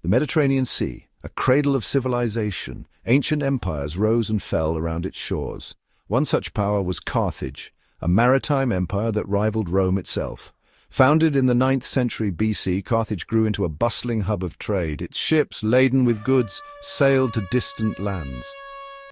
The Mediterranean Sea, a cradle of civilization, ancient empires rose and fell around its shores. One such power was Carthage, a maritime empire that rivaled Rome itself. Founded in the 9th century BC, Carthage grew into a bustling hub of trade. Its ships, laden with goods, sailed to distant lands.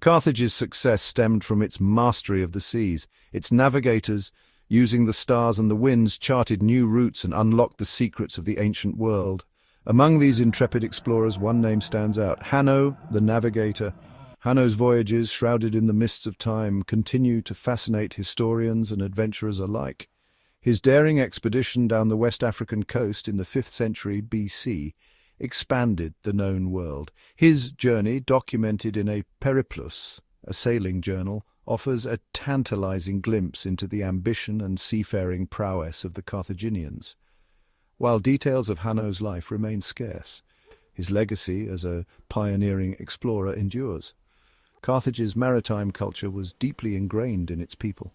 Carthage's success stemmed from its mastery of the seas. Its navigators, using the stars and the winds, charted new routes and unlocked the secrets of the ancient world. Among these intrepid explorers, one name stands out: Hanno, the Navigator. Hanno's voyages, shrouded in the mists of time, continue to fascinate historians and adventurers alike. His daring expedition down the West African coast in the 5th century BC expanded the known world. His journey, documented in a Periplus, a sailing journal, offers a tantalizing glimpse into the ambition and seafaring prowess of the Carthaginians. While details of Hanno's life remain scarce, his legacy as a pioneering explorer endures. Carthage's maritime culture was deeply ingrained in its people.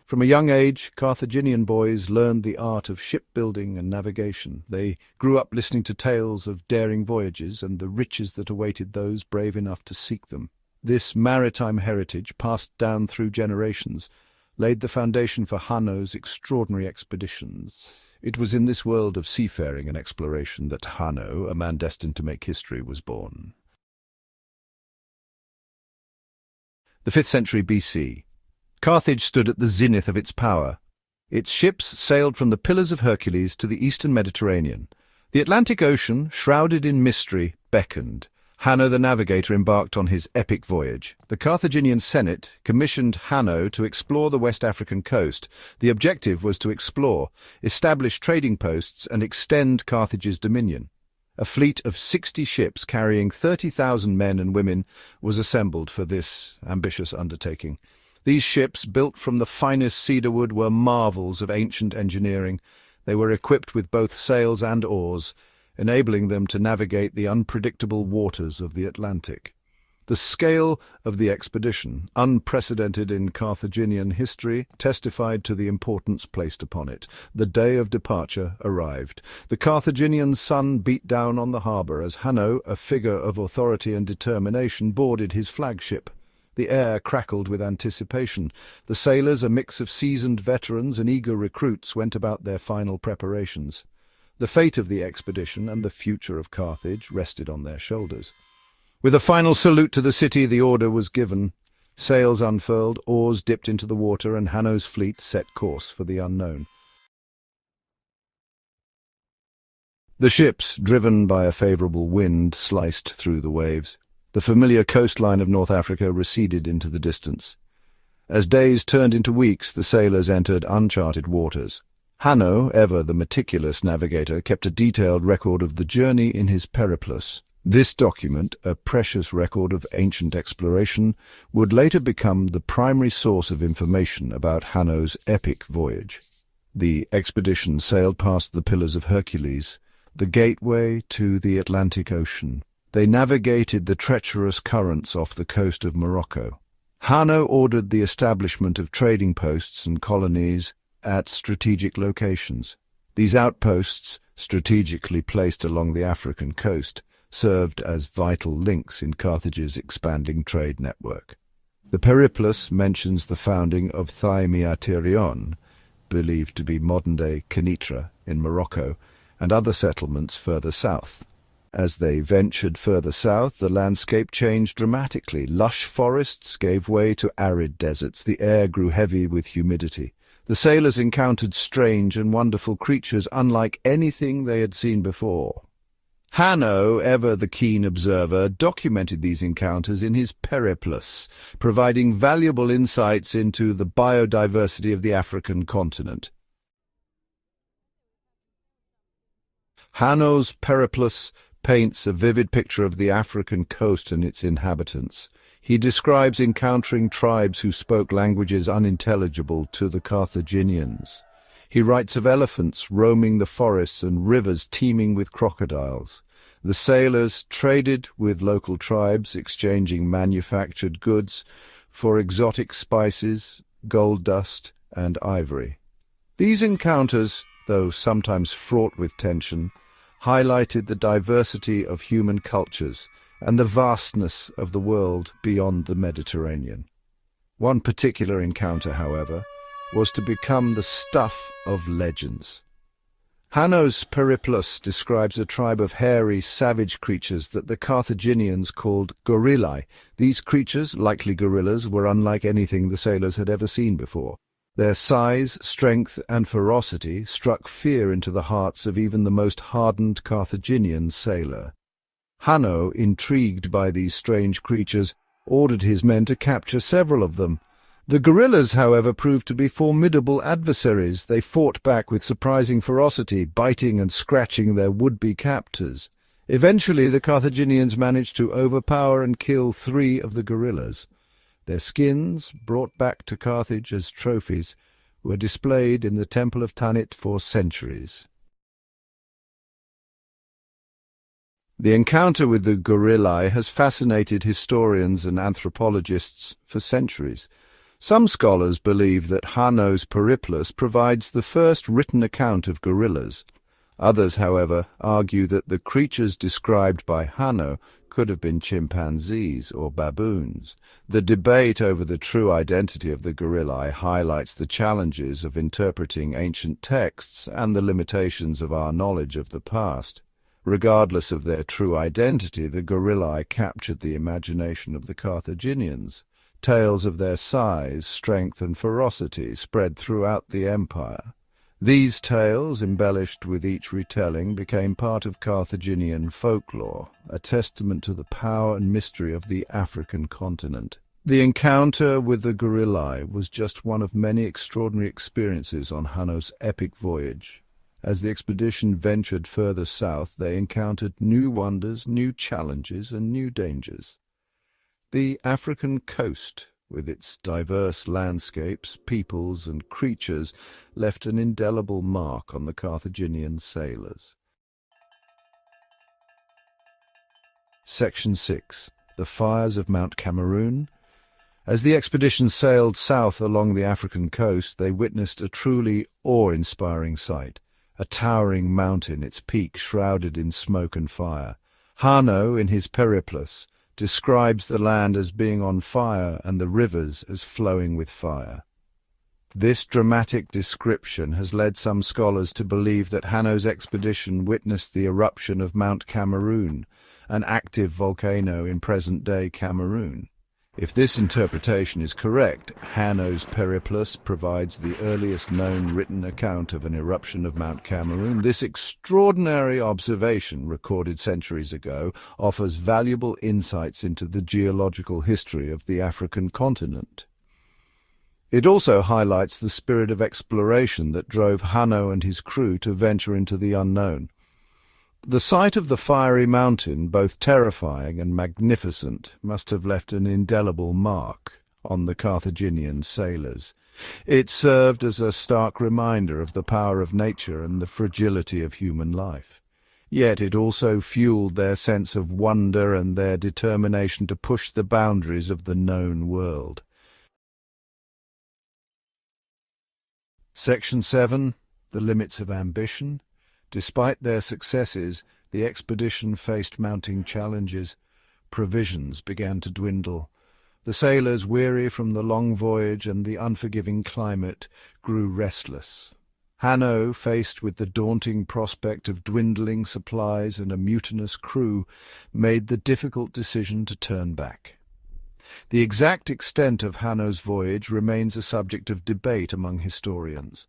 From a young age, Carthaginian boys learned the art of shipbuilding and navigation. They grew up listening to tales of daring voyages and the riches that awaited those brave enough to seek them. This maritime heritage, passed down through generations, laid the foundation for Hanno's extraordinary expeditions. It was in this world of seafaring and exploration that Hanno, a man destined to make history, was born. The 5th century BC. Carthage stood at the zenith of its power. Its ships sailed from the Pillars of Hercules to the eastern Mediterranean. The Atlantic Ocean, shrouded in mystery, beckoned. Hanno the Navigator embarked on his epic voyage. The Carthaginian Senate commissioned Hanno to explore the West African coast. The objective was to explore, establish trading posts, and extend Carthage's dominion. A fleet of 60 ships carrying 30,000 men and women was assembled for this ambitious undertaking. These ships, built from the finest cedar wood, were marvels of ancient engineering. They were equipped with both sails and oars, enabling them to navigate the unpredictable waters of the Atlantic. The scale of the expedition, unprecedented in Carthaginian history, testified to the importance placed upon it. The day of departure arrived. The Carthaginian sun beat down on the harbour as Hanno, a figure of authority and determination, boarded his flagship. The air crackled with anticipation. The sailors, a mix of seasoned veterans and eager recruits, went about their final preparations. The fate of the expedition and the future of Carthage rested on their shoulders. With a final salute to the city, the order was given. Sails unfurled, oars dipped into the water, and Hanno's fleet set course for the unknown. The ships, driven by a favourable wind, sliced through the waves. The familiar coastline of North Africa receded into the distance. As days turned into weeks, the sailors entered uncharted waters. Hanno, ever the meticulous navigator, kept a detailed record of the journey in his Periplus. This document, a precious record of ancient exploration, would later become the primary source of information about Hanno's epic voyage. The expedition sailed past the Pillars of Hercules, the gateway to the Atlantic Ocean. They navigated the treacherous currents off the coast of Morocco. Hanno ordered the establishment of trading posts and colonies at strategic locations. These outposts, strategically placed along the African coast, served as vital links in Carthage's expanding trade network. The Periplus mentions the founding of Thymiaterion, believed to be modern-day Kenitra in Morocco, and other settlements further south. As they ventured further south, the landscape changed dramatically. Lush forests gave way to arid deserts. The air grew heavy with humidity. The sailors encountered strange and wonderful creatures unlike anything they had seen before. Hanno, ever the keen observer, documented these encounters in his Periplus, providing valuable insights into the biodiversity of the African continent. Hanno's Periplus paints a vivid picture of the African coast and its inhabitants. He describes encountering tribes who spoke languages unintelligible to the Carthaginians. He writes of elephants roaming the forests and rivers teeming with crocodiles. The sailors traded with local tribes, exchanging manufactured goods for exotic spices, gold dust, and ivory. These encounters, though sometimes fraught with tension, highlighted the diversity of human cultures and the vastness of the world beyond the Mediterranean. One particular encounter, however, was to become the stuff of legends. Hanno's Periplus describes a tribe of hairy, savage creatures that the Carthaginians called gorillae. These creatures, likely gorillas, were unlike anything the sailors had ever seen before. Their size, strength, and ferocity struck fear into the hearts of even the most hardened Carthaginian sailor. Hanno, intrigued by these strange creatures, ordered his men to capture several of them. The gorillas, however, proved to be formidable adversaries. They fought back with surprising ferocity, biting and scratching their would-be captors. Eventually, the Carthaginians managed to overpower and kill 3 of the gorillas. Their skins, brought back to Carthage as trophies, were displayed in the Temple of Tanit for centuries. The encounter with the gorillae has fascinated historians and anthropologists for centuries. Some scholars believe that Hanno's Periplus provides the first written account of gorillas. Others, however, argue that the creatures described by Hanno could have been chimpanzees or baboons. The debate over the true identity of the gorillae highlights the challenges of interpreting ancient texts and the limitations of our knowledge of the past. Regardless of their true identity, the gorillae captured the imagination of the Carthaginians. Tales of their size, strength, and ferocity spread throughout the empire. These tales, embellished with each retelling, became part of Carthaginian folklore, a testament to the power and mystery of the African continent. The encounter with the gorillae was just one of many extraordinary experiences on Hanno's epic voyage. As the expedition ventured further south, they encountered new wonders, new challenges, and new dangers. The African coast, with its diverse landscapes, peoples, and creatures, left an indelible mark on the Carthaginian sailors. Section 6. The Fires of Mount Cameroon. As the expedition sailed south along the African coast, they witnessed a truly awe-inspiring sight. A towering mountain, its peak shrouded in smoke and fire. Hanno, in his Periplus, describes the land as being on fire and the rivers as flowing with fire. This dramatic description has led some scholars to believe that Hanno's expedition witnessed the eruption of Mount Cameroon, an active volcano in present-day Cameroon. If this interpretation is correct, Hanno's Periplus provides the earliest known written account of an eruption of Mount Cameroon. This extraordinary observation, recorded centuries ago, offers valuable insights into the geological history of the African continent. It also highlights the spirit of exploration that drove Hanno and his crew to venture into the unknown. The sight of the fiery mountain, both terrifying and magnificent, must have left an indelible mark on the Carthaginian sailors. It served as a stark reminder of the power of nature and the fragility of human life. Yet it also fueled their sense of wonder and their determination to push the boundaries of the known world. Section 7. The Limits of Ambition. Despite their successes, the expedition faced mounting challenges. Provisions began to dwindle. The sailors, weary from the long voyage and the unforgiving climate, grew restless. Hanno, faced with the daunting prospect of dwindling supplies and a mutinous crew, made the difficult decision to turn back. The exact extent of Hanno's voyage remains a subject of debate among historians.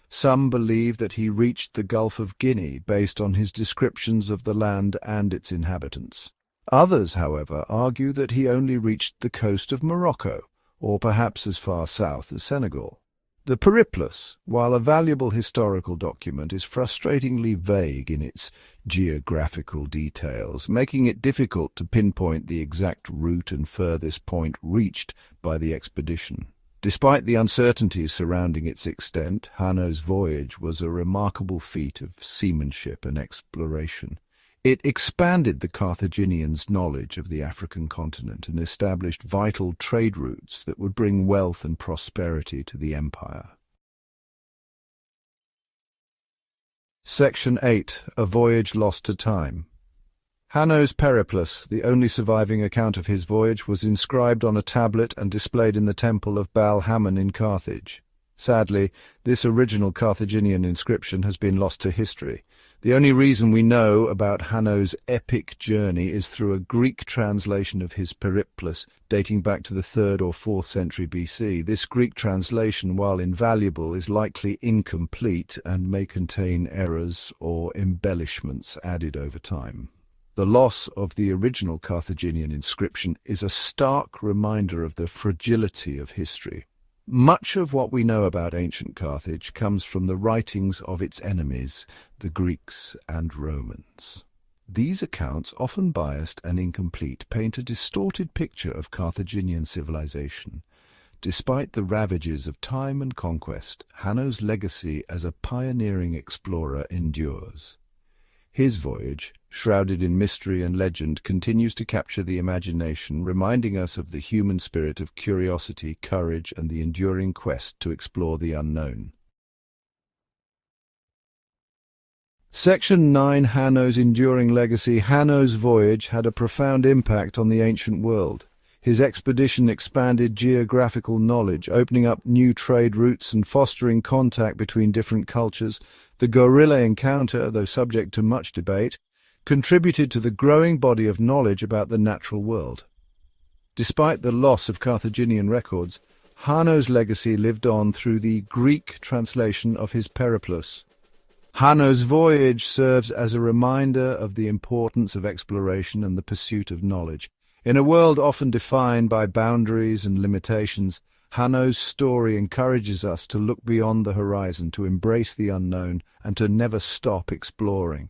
Some believe that he reached the Gulf of Guinea based on his descriptions of the land and its inhabitants. Others, however, argue that he only reached the coast of Morocco, or perhaps as far south as Senegal. The Periplus, while a valuable historical document, is frustratingly vague in its geographical details, making it difficult to pinpoint the exact route and furthest point reached by the expedition. Despite the uncertainties surrounding its extent, Hanno's voyage was a remarkable feat of seamanship and exploration. It expanded the Carthaginians' knowledge of the African continent and established vital trade routes that would bring wealth and prosperity to the empire. Section 8. A Voyage Lost to Time. Hanno's Periplus, the only surviving account of his voyage, was inscribed on a tablet and displayed in the temple of Baal Hammon in Carthage. Sadly, this original Carthaginian inscription has been lost to history. The only reason we know about Hanno's epic journey is through a Greek translation of his Periplus dating back to the 3rd or 4th century BC. This Greek translation, while invaluable, is likely incomplete and may contain errors or embellishments added over time. The loss of the original Carthaginian inscription is a stark reminder of the fragility of history. Much of what we know about ancient Carthage comes from the writings of its enemies, the Greeks and Romans. These accounts, often biased and incomplete, paint a distorted picture of Carthaginian civilization. Despite the ravages of time and conquest, Hanno's legacy as a pioneering explorer endures. His voyage, shrouded in mystery and legend, continues to capture the imagination, reminding us of the human spirit of curiosity, courage, and the enduring quest to explore the unknown. Section 9. Hanno's enduring legacy. Hanno's voyage had a profound impact on the ancient world. His expedition expanded geographical knowledge, opening up new trade routes and fostering contact between different cultures. The gorilla encounter, though subject to much debate, contributed to the growing body of knowledge about the natural world. Despite the loss of Carthaginian records, Hanno's legacy lived on through the Greek translation of his Periplus. Hanno's voyage serves as a reminder of the importance of exploration and the pursuit of knowledge. In a world often defined by boundaries and limitations, Hanno's story encourages us to look beyond the horizon, to embrace the unknown, and to never stop exploring.